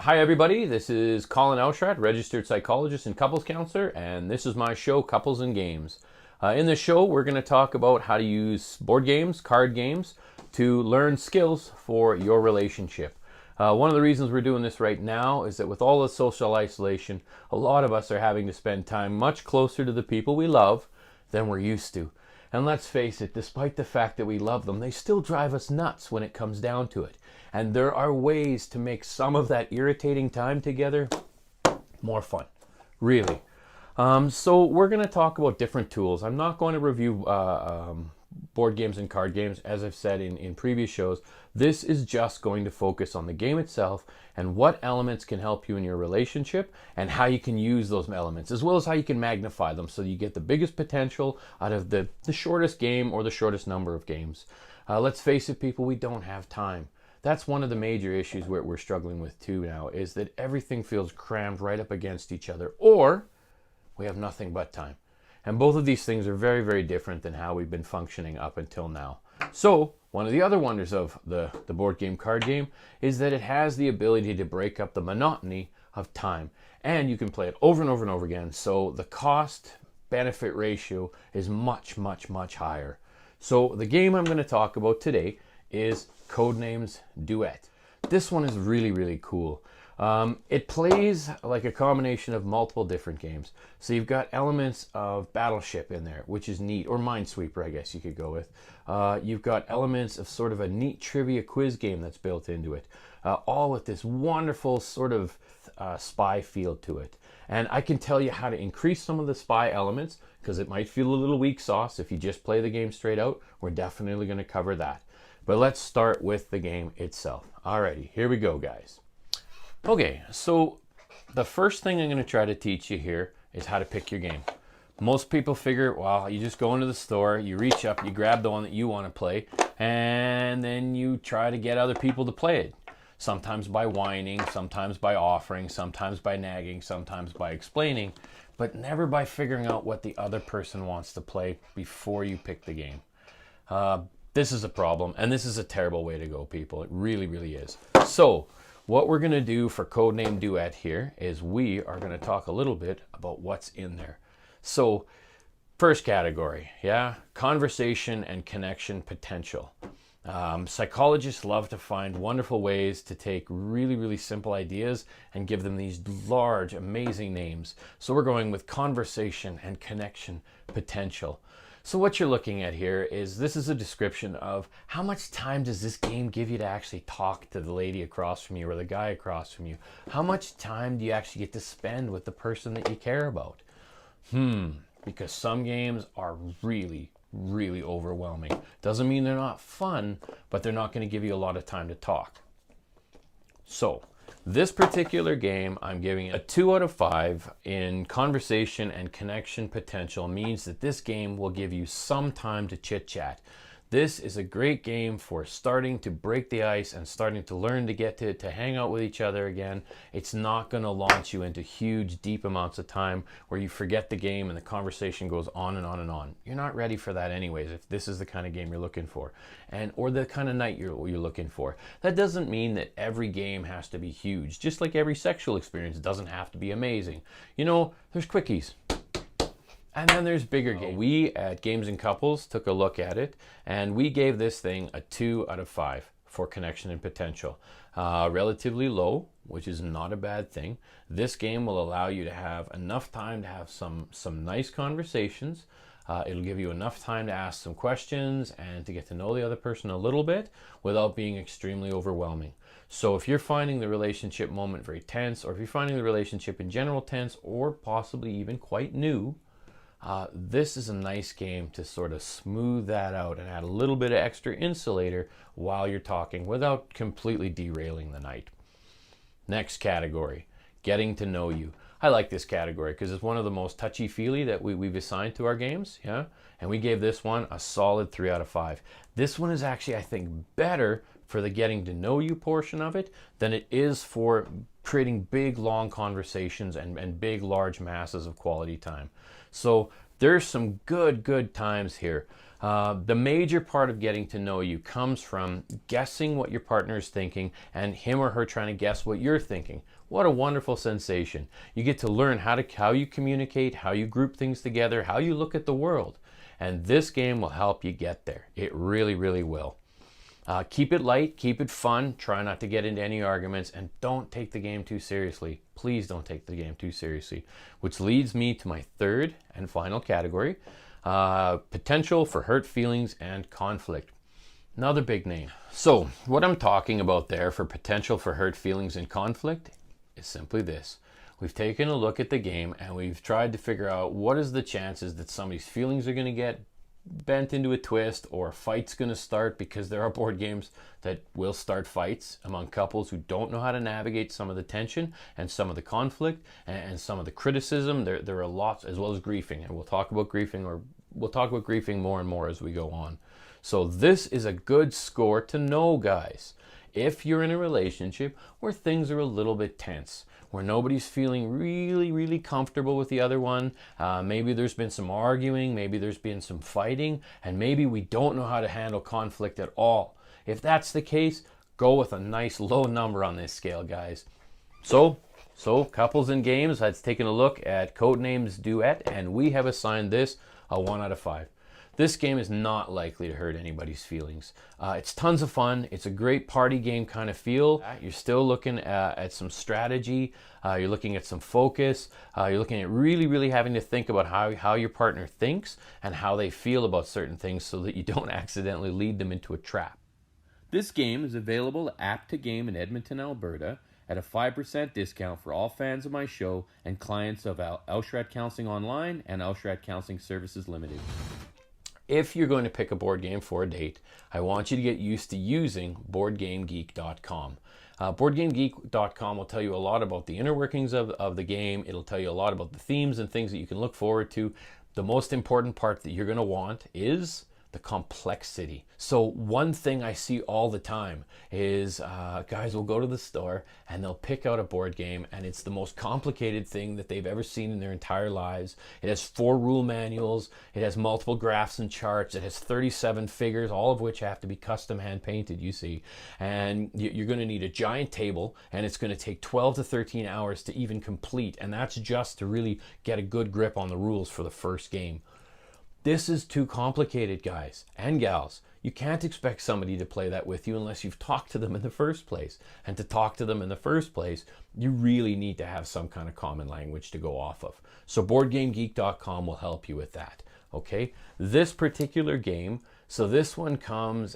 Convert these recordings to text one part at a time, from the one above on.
Hi everybody, this is Colin Auschrat, registered psychologist and couples counselor, and this is my show, Couples and Games. In this show, we're going to talk about how to use board games, card games, to learn skills for your relationship. One of the reasons we're doing this right now is that with all the social isolation, a lot of us are having to spend time much closer to the people we love than we're used to. And let's face it, despite the fact that we love them, they still drive us nuts when it comes down to it. And there are ways to make some of that irritating time together more fun, really. So we're going to talk about different tools. I'm not going to review board games and card games, as I've said in previous shows. This is just going to focus on the game itself and what elements can help you in your relationship and how you can use those elements, as well as how you can magnify them so you get the biggest potential out of the shortest game or the shortest number of games. Let's face it, people, we don't have time. That's one of the major issues we're struggling with too now, is that everything feels crammed right up against each other, or we have nothing but time. And both of these things are very, very different than how we've been functioning up until now. So one of the other wonders of the board game card game is that it has the ability to break up the monotony of time. And you can play it over and over and over again. So the cost benefit ratio is much, much, much higher. So the game I'm going to talk about today is Codenames Duet. This one is really, really cool. It plays like a combination of multiple different games. So you've got elements of Battleship in there, which is neat, or Minesweeper, I guess you could go with. You've got elements of sort of a neat trivia quiz game that's built into it, all with this wonderful sort of spy feel to it. And I can tell you how to increase some of the spy elements, because it might feel a little weak sauce if you just play the game straight out. We're definitely going to cover that. But let's start with the game itself. Alrighty, here we go, guys. Okay, so the first thing I'm going to try to teach you here is how to pick your game. Most people figure, well, you just go into the store, you reach up, you grab the one that you want to play, and then you try to get other people to play it. Sometimes by whining, sometimes by offering, sometimes by nagging, sometimes by explaining, but never by figuring out what the other person wants to play before you pick the game. This is a problem, and this is a terrible way to go, people. It really, really is. So what we're going to do for Codename Duet here is we are going to talk a little bit about what's in there. So first category, conversation and connection potential. Psychologists love to find wonderful ways to take really, really simple ideas and give them these large, amazing names. So we're going with conversation and connection potential. So what you're looking at here is, this is a description of how much time does this game give you to actually talk to the lady across from you or the guy across from you? How much time do you actually get to spend with the person that you care about? Because some games are really, really overwhelming. Doesn't mean they're not fun, but they're not going to give you a lot of time to talk. So this particular game, I'm giving it a 2 out of 5 in conversation and connection potential. Means that this game will give you some time to chit chat. This is a great game for starting to break the ice and starting to learn to get to hang out with each other again. It's not going to launch you into huge, deep amounts of time where you forget the game and the conversation goes on and on and on. You're not ready for that anyways, if this is the kind of game you're looking for, or the kind of night you're looking for. That doesn't mean that every game has to be huge. Just like every sexual experience doesn't have to be amazing. You know, there's quickies. And then there's bigger games. We at Games and Couples took a look at it, and we gave this thing a 2 out of 5 for connection and potential. Relatively low, which is not a bad thing. This game will allow you to have enough time to have some nice conversations. It'll give you enough time to ask some questions and to get to know the other person a little bit without being extremely overwhelming. So if you're finding the relationship moment very tense, or if you're finding the relationship in general tense, or possibly even quite new, this is a nice game to sort of smooth that out and add a little bit of extra insulator while you're talking without completely derailing the night. Next category, getting to know you. I like this category because it's one of the most touchy-feely that we've assigned to our games, and we gave this one a solid 3 out of 5. This one is actually, I think, better for the getting to know you portion of it than it is for creating big, long conversations and big, large masses of quality time. So there's some good times here. The major part of getting to know you comes from guessing what your partner is thinking and him or her trying to guess what you're thinking. What a wonderful sensation. You get to learn how you communicate, how you group things together, how you look at the world. And this game will help you get there. It really, really will. Keep it light, keep it fun, try not to get into any arguments, and don't take the game too seriously. Please don't take the game too seriously. Which leads me to my third and final category, potential for hurt feelings and conflict. Another big name. So what I'm talking about there for potential for hurt feelings and conflict is simply this. We've taken a look at the game and we've tried to figure out what is the chances that somebody's feelings are going to get bent into a twist or a fight's going to start, because there are board games that will start fights among couples who don't know how to navigate some of the tension and some of the conflict and some of the criticism. There are lots, as well as griefing, and we'll talk about griefing more and more as we go on. So this is a good score to know, guys. If you're in a relationship where things are a little bit tense, where nobody's feeling really, really comfortable with the other one, maybe there's been some arguing, maybe there's been some fighting, and maybe we don't know how to handle conflict at all. If that's the case, go with a nice low number on this scale, guys. So Couples and Games has taken a look at Codenames Duet, and we have assigned this a 1 out of 5. This game is not likely to hurt anybody's feelings. It's tons of fun. It's a great party game kind of feel. You're still looking at some strategy. You're looking at some focus. You're looking at really, really having to think about how your partner thinks and how they feel about certain things so that you don't accidentally lead them into a trap. This game is available at App2Game in Edmonton, Alberta, at a 5% discount for all fans of my show and clients of Auschrat Counseling Online and Auschrat Counseling Services Limited. If you're going to pick a board game for a date, I want you to get used to using BoardGameGeek.com. BoardGameGeek.com will tell you a lot about the inner workings of the game. It'll tell you a lot about the themes and things that you can look forward to. The most important part that you're going to want is the complexity. So one thing I see all the time is guys will go to the store and they'll pick out a board game, and it's the most complicated thing that they've ever seen in their entire lives. It has 4 rule manuals, it has multiple graphs and charts, it has 37 figures, all of which have to be custom hand painted, you see. And you're going to need a giant table, and it's going to take 12 to 13 hours to even complete, and that's just to really get a good grip on the rules for the first game. This is too complicated, guys and gals. You can't expect somebody to play that with you unless you've talked to them in the first place. And to talk to them in the first place, you really need to have some kind of common language to go off of. So BoardGameGeek.com will help you with that. Okay, this particular game, so this one comes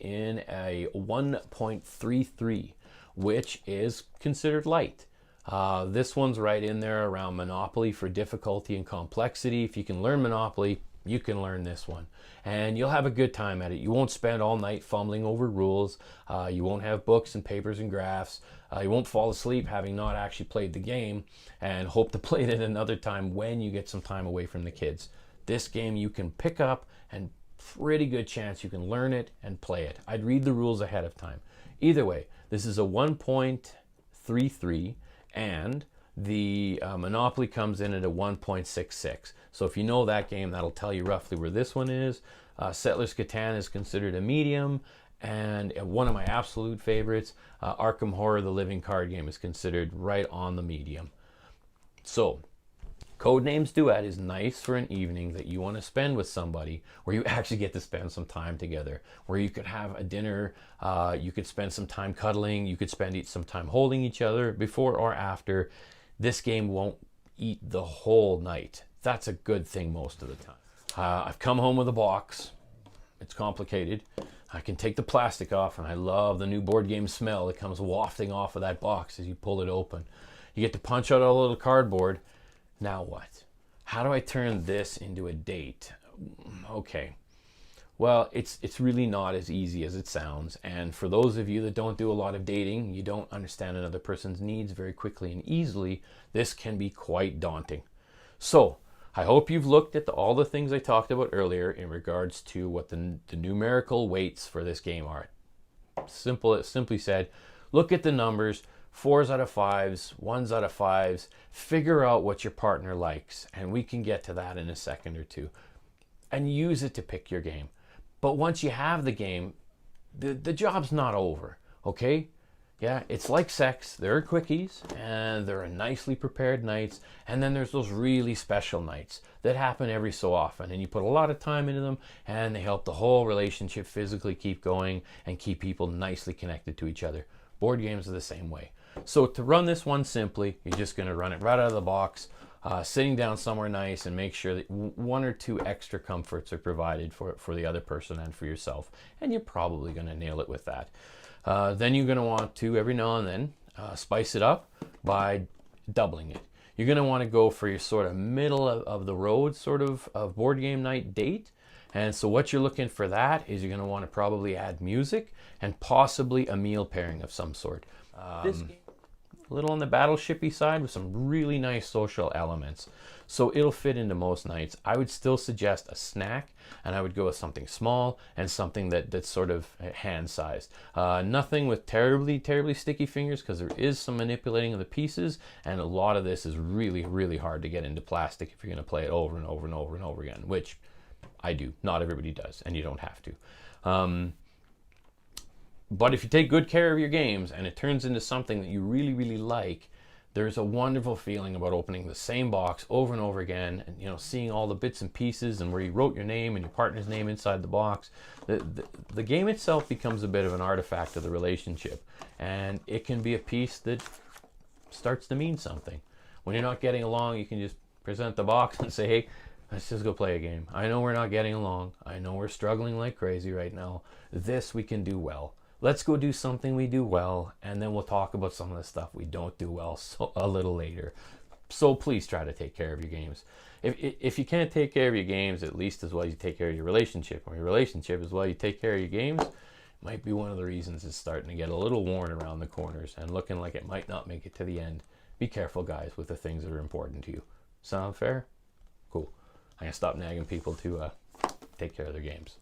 in a 1.33, which is considered light. This one's right in there around Monopoly for difficulty and complexity. If you can learn Monopoly, you can learn this one, and you'll have a good time at it. You won't spend all night fumbling over rules. You won't have books and papers and graphs. You won't fall asleep having not actually played the game and hope to play it at another time when you get some time away from the kids. This game you can pick up, and pretty good chance you can learn it and play it. I'd read the rules ahead of time. Either way, this is a 1.33, and the Monopoly comes in at a 1.66. So if you know that game, that'll tell you roughly where this one is. Settlers Catan is considered a medium, and one of my absolute favorites, Arkham Horror, the living card game, is considered right on the medium. So Codenames Duet is nice for an evening that you want to spend with somebody, where you actually get to spend some time together, where you could have a dinner, you could spend some time cuddling, you could spend some time holding each other before or after. This game won't eat the whole night. That's a good thing most of the time. I've come home with a box. It's complicated. I can take the plastic off, and I love the new board game smell that comes wafting off of that box as you pull it open. You get to punch out a little cardboard. Now what? How do I turn this into a date? Okay. Well, it's really not as easy as it sounds. And for those of you that don't do a lot of dating, you don't understand another person's needs very quickly and easily, this can be quite daunting. So I hope you've looked at all the things I talked about earlier in regards to what the numerical weights for this game are. Simply said, look at the numbers, 4s out of 5s, 1s out of 5s, figure out what your partner likes, and we can get to that in a second or two. and use it to pick your game. But once you have the game, the job's not over, okay? Yeah, it's like sex. There are quickies, and there are nicely prepared nights, and then there's those really special nights that happen every so often, and you put a lot of time into them, and they help the whole relationship physically keep going and keep people nicely connected to each other. Board games are the same way. So to run this one simply, you're just going to run it right out of the box, sitting down somewhere nice, and make sure that 1 or 2 extra comforts are provided for the other person and for yourself, and you're probably going to nail it with that. Then you're going to want to, every now and then, spice it up by doubling it. You're going to want to go for your sort of middle of the road sort of board game night date. And so what you're looking for that is you're going to want to probably add music and possibly a meal pairing of some sort. This game, a little on the battleshipy side with some really nice social elements. So it'll fit into most nights. I would still suggest a snack, and I would go with something small and something that's sort of hand-sized. Nothing with terribly, terribly sticky fingers, because there is some manipulating of the pieces, and a lot of this is really, really hard to get into plastic if you're going to play it over and over and over and over again, which I do. Not everybody does, and you don't have to. But if you take good care of your games and it turns into something that you really, really like, there's a wonderful feeling about opening the same box over and over again, and seeing all the bits and pieces and where you wrote your name and your partner's name inside the box. The game itself becomes a bit of an artifact of the relationship, and it can be a piece that starts to mean something. When you're not getting along, you can just present the box and say, hey, let's just go play a game. I know we're not getting along. I know we're struggling like crazy right now. This we can do well. Let's go do something we do well, and then we'll talk about some of the stuff we don't do well a little later. So please try to take care of your games. If you can't take care of your games, at least as well you take care of your relationship, or your relationship as well you take care of your games, might be one of the reasons it's starting to get a little worn around the corners and looking like it might not make it to the end. Be careful, guys, with the things that are important to you. Sound fair? Cool. I'm going to stop nagging people to take care of their games.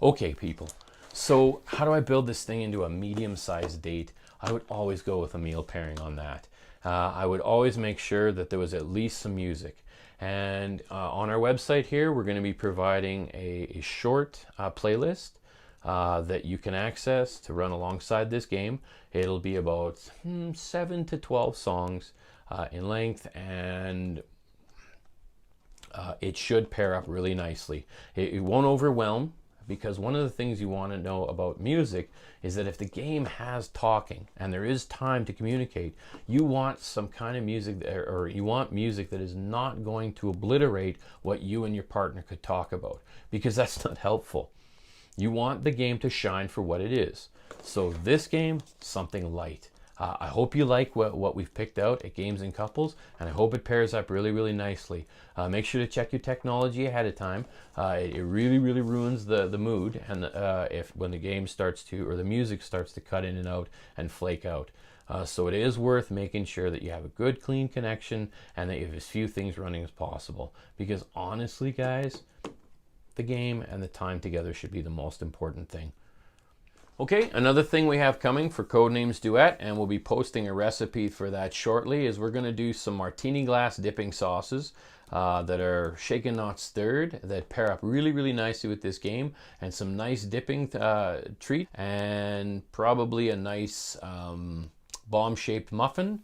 Okay, people. So how do I build this thing into a medium-sized date? I would always go with a meal pairing on that. I would always make sure that there was at least some music. And on our website here, we're going to be providing a short playlist that you can access to run alongside this game. It'll be about 7 to 12 songs in length, and it should pair up really nicely. It won't overwhelm, because one of the things you want to know about music is that if the game has talking and there is time to communicate, you want some kind of music, or you want music that is not going to obliterate what you and your partner could talk about, because that's not helpful. You want the game to shine for what it is. So this game, something light. I hope you like what we've picked out at Games and Couples, and I hope it pairs up really, really nicely. Make sure to check your technology ahead of time. It really, really ruins the mood, and when the game starts to, or the music starts to cut in and out and flake out. So it is worth making sure that you have a good, clean connection, and that you have as few things running as possible. Because honestly, guys, the game and the time together should be the most important thing. Okay, another thing we have coming for Codenames Duet, and we'll be posting a recipe for that shortly, is we're going to do some martini glass dipping sauces that are shaken not stirred, that pair up really, really nicely with this game, and some nice dipping treat, and probably a nice bomb-shaped muffin.